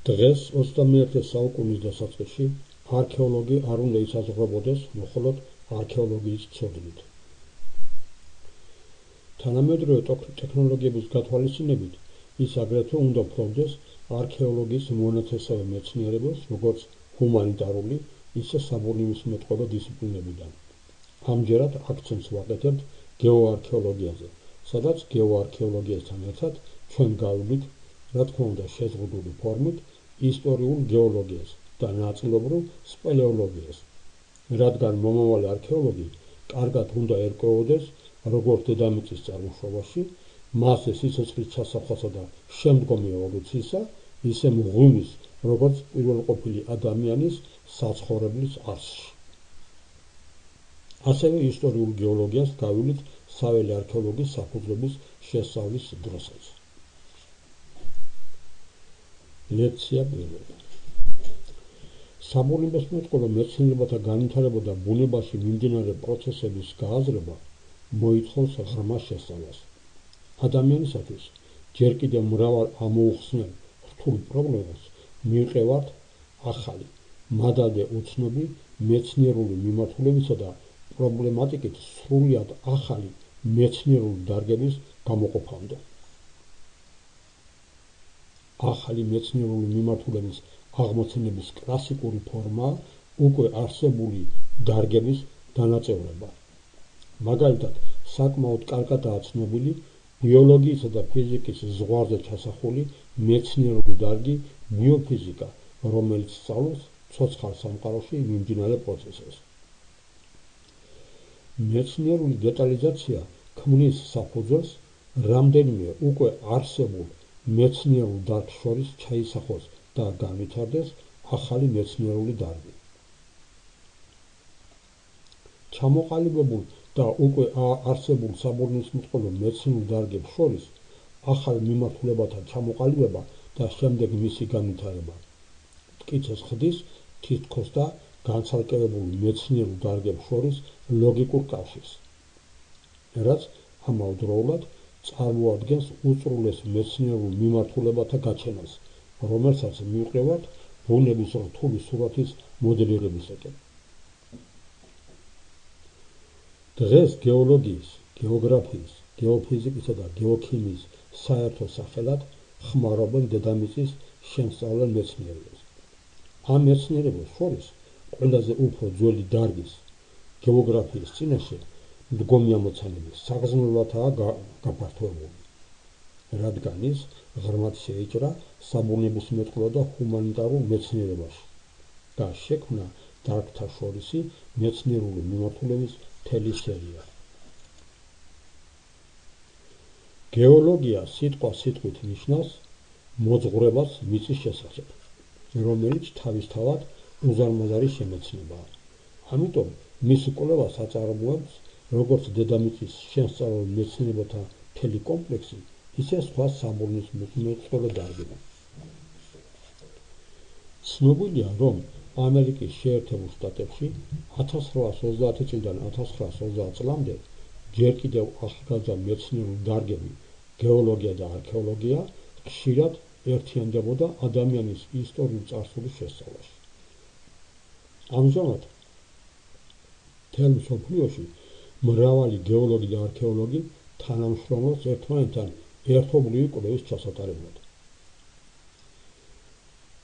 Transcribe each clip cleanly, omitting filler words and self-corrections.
დღეს 21 საუკუნის დასაწყისში არქეოლოგი არ უნდა ისაზღვრებოდეს მხოლოდ არქეოლოგიის ცოდნით. თანამედროვე ტექნოლოგიების გათვალისწინებით ის აგრეთვე უნდა ფლობდეს არქეოლოგიის მონათესავე მეცნიერებებს, როგორც ჰუმანიტარული, ისე საბუნებისმეტყველო დისციპლინებიდან. ამჯერად აქცენტს ვაკეთებთ გეოარქეოლოგიაზე, სადაც გეოარქეოლოგიასთან ერთად ჩვენ გავვლით, რა თქმა უნდა, შეზღუდული ფორმით ისტორიულ გეოლოგიას და ნაწილობრივ სპელეოლოგიას, რადგან მომავალი არქეოლოგი კარგად უნდა ერკვეოდეს როგორც დედამიწის წარმოშობაში, მასზე სიცოცხლის ჩასახვასა და შემდგომი ევოლუციისა, ისე მღვიმის, როგორც პირველყოფილი ადამიანის საცხოვრებლის არსში. ასევე ისტორიულ გეოლოგიას გავვლით საველე არქეოლოგიის საფუძვლების შესწავლის დროსაც. ლექცია პირველი. საბუნებისმეტყველო მეცნიერებათა განვითარება და ბუნებაში მიმდინარე პროცესების გააზრება მოითხოვს ღრმა შესწავლას. ადამიანისათვის ჯერ კიდევ მრავალ ამოუხსნელ რთულ პრობლემას მივყევართ ახალი, მადადე უცნობი მეცნიერული მიმართულებისა და პრობლემატიკით სრულიად ახალი მეცნიერული დარგების გამოყოფამდე. ახალი მეცნიერული მიმართულების აღმოცენების კლასიკური ფორმა უკვე არსებული დარგების დანაწევრება. მაგალითად, საკმაოდ კარგადაა ცნობილი ბიოლოგიისა და ფიზიკის ზღვარზე ჩასახული მეცნიერული დარგი ბიოფიზიკა, რომელიც სწავლობს ცოცხალ სამყაროში მიმდინარე პროცესებს. მეცნიერული დეტალიზაცია ქმნის საფუძველს რამდენიმე უკვე არსებულ მეცნიერულ დარგს შორის ჩაისახოს და განვითარდეს ახალი მეცნიერული დარგი. ჩამოყალიბებულ და უკვე არსებულ საბუნებისმეტყველო მეცნიერულ დარგებს შორის ახალ მიმართულებათა ჩამოყალიბება და შემდეგ მისი განვითარება მტკიცეს ხდის თითქოს და განცალკევებულ მეცნიერულ დარგებს შორის ლოგიკურ კავშირს, რაც ამავდროულად წარმოადგენს უწრუულეს მეცნიერულ მიმართულებათა გაჩენას, რომელსაც მივყევართ ბუნების რთული სურათის მოდელირებისაკენ. დღეს გეოლოგიის, გეოგრაფიის, გეოფიზიკისა და გეოქიმიის საერთო სახელად ხმარობენ დედამიწის შემსწავლელ მეცნიერებას. ამ მეცნიერებებს შორის ყველაზე უფრო ძველი დარგის გეოგრაფიის წინაშე მდგომი ამოცანები საგრძნობლადაა გაფართოებული, რადგან ის ღრმად შეიჭრა საბუნებისმეტყველო და ჰუმანიტარულ მეცნიერებაში და შექმნა დარგთა შორისი მეცნიერული მიმართულების მთელი სერია. გეოლოგია სიტყვით ნიშნავს მოძღვრებას მიწის შესახებ, რომელიც თავისთავად უზარმაზარი შემეცნებაა. ამიტომ მის კვლევას აწარმოებს როგორც დედამიწის შემსწავლელ მეცნიერებათა მთელი კომპლექსი, ისე სხვა საბუნებისმეტყველო დარგები. ცნობილია, რომ ამერიკის შეერთებულ შტატებში 1830 წლიდან 1930 წლამდე ჯერ კიდევ ახალგაზრდა მეცნიერული დარგები გეოლოგია და არქეოლოგია ხშირად ერთიანდებოდა ადამიანის ისტორიული წარსულის შესწავლაში. ამჟამად მთელ მსოფლიოში მრავალი გეოლოგი და არქეოლოგი თანამშრომლობს ერთმანეთთან ერთობლივი კვლევის ჩასატარებლად.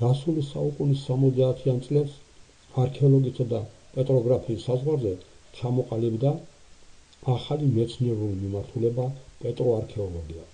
გასული საუკუნის 70-იან წლებს არქეოლოგიისა და პეტროგრაფიის საზღვარზე ჩამოყალიბდა ახალი მეცნიერული მიმართულება პეტროარქეოლოგია.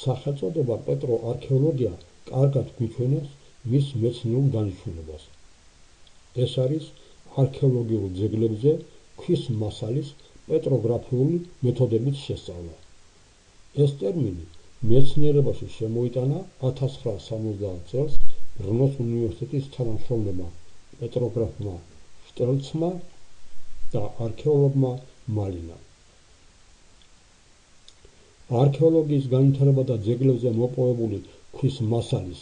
სახელწოდება პეტროარქეოლოგია კარგად გვიჩვენებს მის მეცნიერულ დანიშნულებას. ეს არის არქეოლოგიურ ძეგლებზე ქვის მასალის პეტროგრაფიული მეთოდების შესწავლა. ეს ტერმინი მეცნიერებაში შემოიტანა 1970 წელს ბრნოს უნივერსიტეტის თანამშრომლებმა პეტროგრაფმა შტელცმა და არქეოლოგმა მალინამ. არქეოლოგიის განვითარება და ძეგლებზე მოპოვებული ქვის მასალის,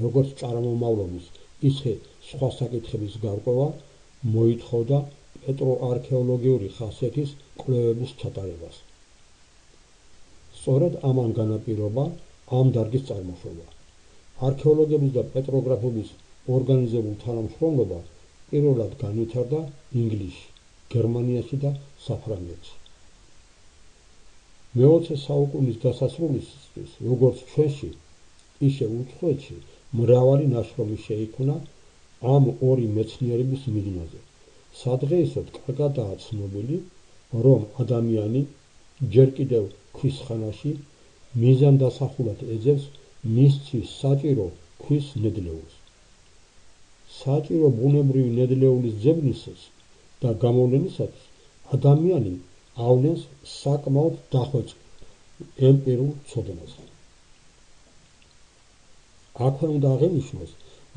როგორც წარმომავლობის, ისე სხვა საკითხების გარკვევა მოითხოვდა პეტროარქეოლოგიური ხასიათის კვლევების ჩატარებას. სწორედ ამან განაპირობა ამ დარგის წარმოშობა. არქეოლოგების და პეტროგრაფების ორგანიზებულ თანამშრომლობა პირველად განვითარდა ინგლისში, გერმანიაში და საფრანგეთში. მე-20 საუკუნის დასასრულისთვის, როგორც ჩვენში, ისე უცხოეთში მრავალი ნაშრომი შეიქმნა ამ ორი მეცნიერების მიზნაზე. სადღეისოდ კარგადაა ცნობილი, რომ ადამიანი ჯერ კიდევ ქვის ხანაში მიზანდასახულად ეძებს მისთვის საჭირო ქვის ნედლეულს. საჭირო ბუნებრივი ნედლეულის ძებნისას და გამოვლენისათვის ადამიანი ავლენს საკმაოდ დახვეწ ემპირიულ ცოდნას. აქვე უნდა აღინიშნოს,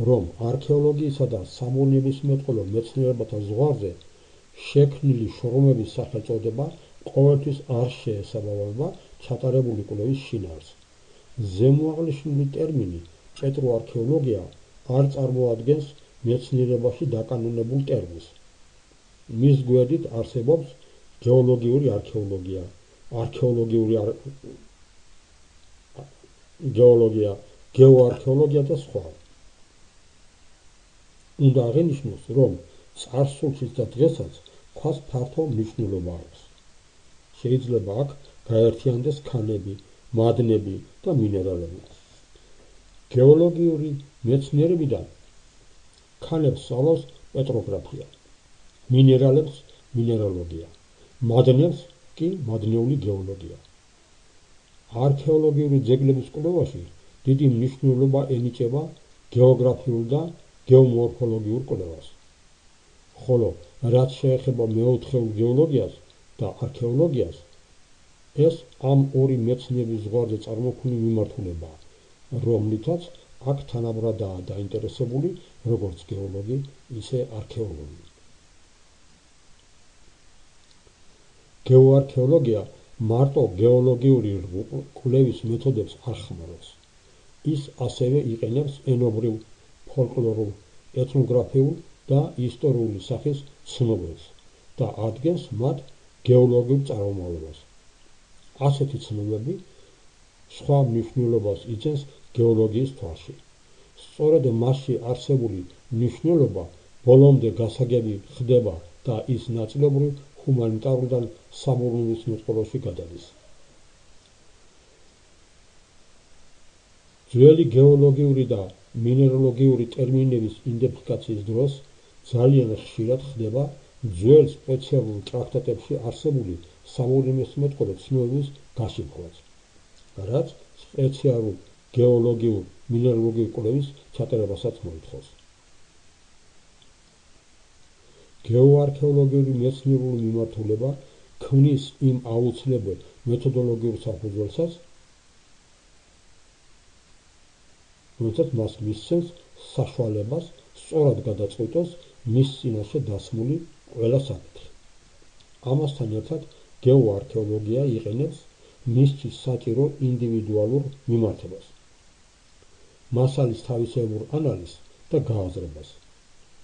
რომ არქეოლოგიისა და სამონებისმეტყველო მეცნიერებათა ზღვარზე შექმნილი შრომების სახელწოდება ყოველთვის არ შეესაბამება ჩატარებული კვლევის შინაარსს. ზემოაღნიშნული ტერმინი პეტროარქეოლოგია არ წარმოადგენს მეცნიერებაში დაკანონებულ ტერმინს. მის გვერდით არსებობს გეოლოგიური არქეოლოგია, გეოარქეოლოგია და სხვა. უნდა აღინიშნოს, რომ წარსულშიც და დღესაც ქვას ფართო მნიშვნელობა აქვს. შეიძლება აქ გაერთიანდეს ქანები, მადნები და მინერალები. გეოლოგიური მეცნიერებიდან ქანებს სწავლობს პეტროგრაფია, მინერალებს მინერალოგია, მადნებს კი მადნეული გეოლოგია. არქეოლოგიური ძეგლების კვლევაში დიდი მნიშვნელობა ენიჭება გეოგრაფიულ და გეომორფოლოგიურ კვლევას. ხოლო რაც შეეხება მეოთხეულ გეოლოგიას და არქეოლოგიას, ეს ამ ორი მეცნიერების ზღვარზე წარმოქმნილი მიმართულებაა, რომლითაც აქ თანაბრადაა დაინტერესებული როგორც გეოლოგი, ისე არქეოლოგი. გეოარქეოლოგია მარტო გეოლოგიური კვლევის მეთოდებს არ ხმარობს. ის ასევე იყენებს ენობრივ, ფოლკლორულ, ეთნოგრაფიულ და ისტორიული სახის ცნობებს და ადგენს მათ გეოლოგიურ წარმომავლობას. ასეთი ცნობები სხვა მნიშვნელობას იძენს გეოლოგიის თვალში. სწორედ მასში არსებული მნიშვნელობა ბოლომდე გასაგები ხდება და ის ნაწილობრივ ჰუმანიტარულ სამეცნიერო გადადის. ძველი გეოლოგიური და მინერალოგიური ტერმინების იდენტიფიკაციის დროს ძალიან ხშირად ხდება ძველ სპეციალურ ტრაქტატებში არსებული სამეცნიერო ცნობების გაშიფრვაც, რაც სპეციალურ გეოლოგიურ მინერალოგიურ კვლევის ჩატარებასაც მოითხოვს. გეოარქეოლოგიური მეცნიერული მიმართულება ქმნის იმ აუცილებელ მეთოდოლოგიურ საფუძველსაც, რომელსაც მას მისცემს საშუალებას სწორად გადაწყვიტოს მის წინაშე დასმული ყველა საკითხი. ამასთან ერთად გეოარქეოლოგია იყენებს მისთვის საჭირო ინდივიდუალურ მიმართებას, მასალის თავისებურ ანალიზს და გააზრებას.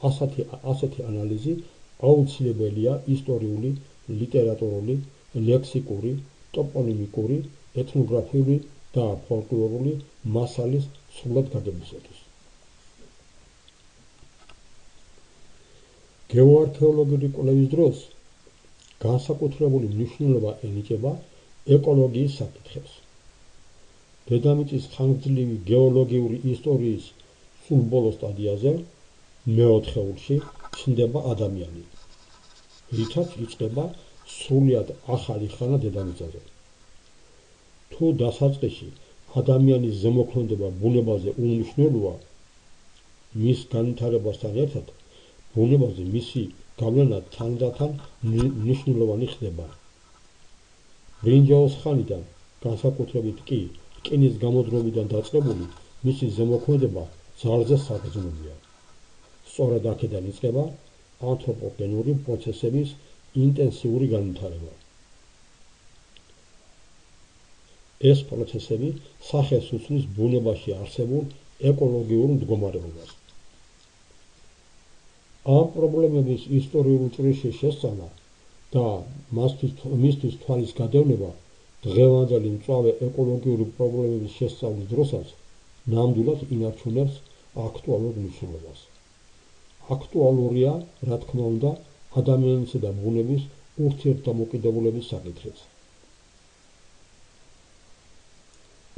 ასეთი ანალიზი აუცილებელია ისტორიული, ლიტერატურული, ლექსიკური, ტოპონიმიკური, ეთნოგრაფიული და ფოლკლორული მასალის სრულად გაგებისათვის. გეოარქეოლოგიური კვლევის დროს განსაკუთრებული მნიშვნელობა ენიჭება ეკოლოგიის საკითხებს. დედამიწის ხანგრძლივი გეოლოგიური ისტორიის სულ ბოლო სტადიაზე, მეოთხეულში, ჩნდება ადამიანი, რითაც იწყება სრულიად ახალი ხანა დედამიწაზე. თუ დასაწყისში ადამიანის ზემოქმედება ბუნებაზე უმნიშვნელოა, მის განვითარებასთან ერთად ბუნებაზე მისი გავლენა თანდათან მნიშვნელოვანი ხდება. ბრინჯაოს ხანიდან, განსაკუთრებით კი რკინის გამოდროებიდან დაწყებული, მისი ზემოქმედება ძალზე საგრძნობია. სწორედ აქედან იწყება ანთროპოგენური პროცესების ინტენსიური განვითარება. ეს პროცესები სახეს უსვლის ბუნებაში არსებულ ეკოლოგიურ მდგომარეობას. ამ პრობლემების ისტორიული ჭრიში შესწავლა და მისთვის თვალის გადევნება დღევანდელი მწვავე ეკოლოგიური პრობლემების შესწავლის დროსაც ნამდვილად ინარჩუნებს აქტუალურ მნიშვნელობას. აქტუალურია, რა თქმა უნდა, ადამიანისა და ბუნების ურთიერთდამოკიდებულების საკითხიც.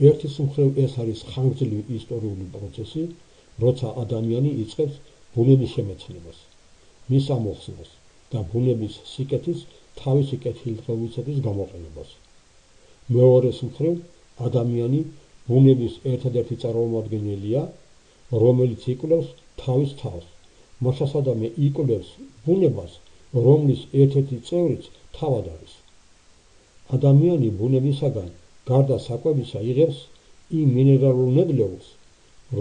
ერთის მხრივ ეს არის ხანგრძლივი ისტორიული პროცესი, როცა ადამიანი იწყებს ბუნების შემეცნებას, მის ამოხსნას და ბუნების სიკეთის თავისი კეთილდღეობისათვის გამოყენებას. მეორეს მხრივ ადამიანი ბუნების ერთადერთი წარმომადგენელია, რომელიც იკვლევს თავის თავს, მას სადამე იკვლევს ბუნებას, რომლის ერთ-ერთი წევრიც თავად არის. ადამიანი ბუნებისაგან გარდა საკვებისა იღებს იმ მინერალურ ნედლეულს,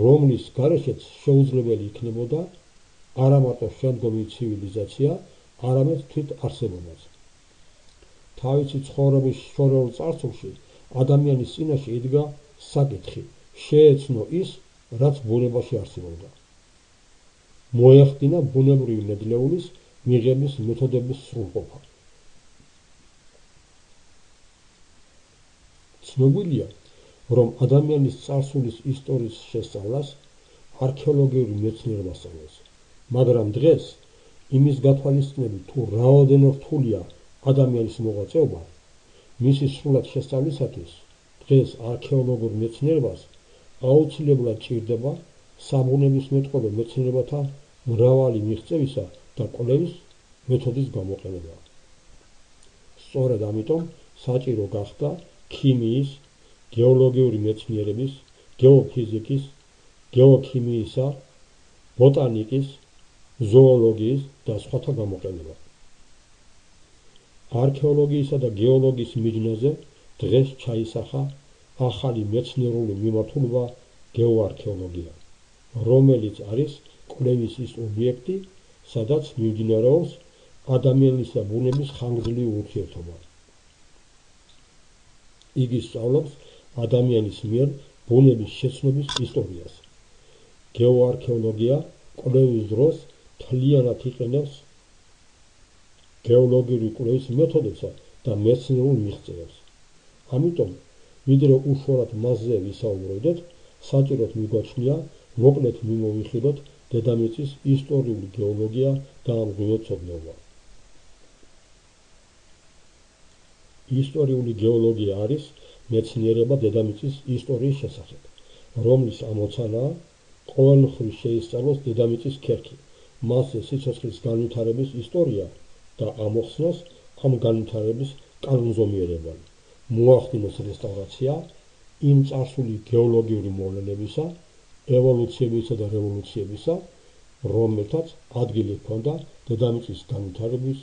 რომლის გარეშეც შეუძლებელი იქნებოდა არა მარტო შემდგომი ცივილიზაცია, არამედ თვით არსებობაც. თავისი ცხოვრების შორეულ წარსულში ადამიანის წინაშე იდგა საკითხი, შეეცნო ის, რაც ბუნებაში არსებობდა. მოეხდინა ბუნებრივი ნედლეულის მიღების მეთოდების სრულყოფა. ცნობილია, რომ ადამიანის წარსულის ისტორიის შესწავლას არქეოლოგიური მეცნიერება სწავლობს, მაგრამ დღეს იმის გათვალისწინებით, თუ რაოდენად რთულია ადამიანის მოღვაწეობა, მისი სრულად შესწავლისათვის დღეს არქეოლოგიურ მეცნიერებას აუცილებლად ჭირდება საბუნებისმეტყველო მეცნიერებათა მრავალი მიღწევისა და კვლევის მეთოდის გამოყენება. სწორედ ამიტომ საჭირო გახდა ქიმიის, გეოლოგიური მეცნიერების, გეოფიზიკის, გეოქიმიისა, ბოტანიკის, ზოოლოგიის და სხვათა გამოყენება. არქეოლოგიისა და გეოლოგიის მიჯნაზე დღეს ჩაისახა ახალი მეცნიერული მიმართულება გეოარქეოლოგია, რომელიც არის კვლევის ის ობიექტი, სადაც მიმდინარეობს ადამიანის და ბუნების ხანგრძლივი ურთიერთობა. იგი სწავლობს ადამიანის მიერ ბუნების შეცნობის ისტორიას. გეოარქეოლოგია კვლევის დროს მთლიანად იყენებს გეოლოგიური კვლევის მეთოდებსა და მეცნიერულ მიღწევებს. ამიტომ, ვიდრე უშუალოდ მასზე ვისაუბრებდეთ, საჭიროდ მიგვაჩნია მოკლედ მიმოვიხილოთ დედამიწის ისტორიული გეოლოგია და მღვიმეცოდნეობა. ისტორიული გეოლოგია არის მეცნიერება დედამიწის ისტორიის შესახებ, რომლის ამოცანაა ყოველმხრივ შეისწავლოს დედამიწის ქერქი, მასზე სიცოცხლის განვითარების ისტორია და ამოხსნას ამ განვითარების კანონზომიერება, მოახდინოს რესტავრაცია იმ წარსული გეოლოგიური მოვლენებისა, ევოლუციებისა და რევოლუციებისა, რომელთაც ადგილი ჰქონდა დედამიწის განვითარების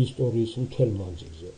ისტორიის მთელ მანძილზე.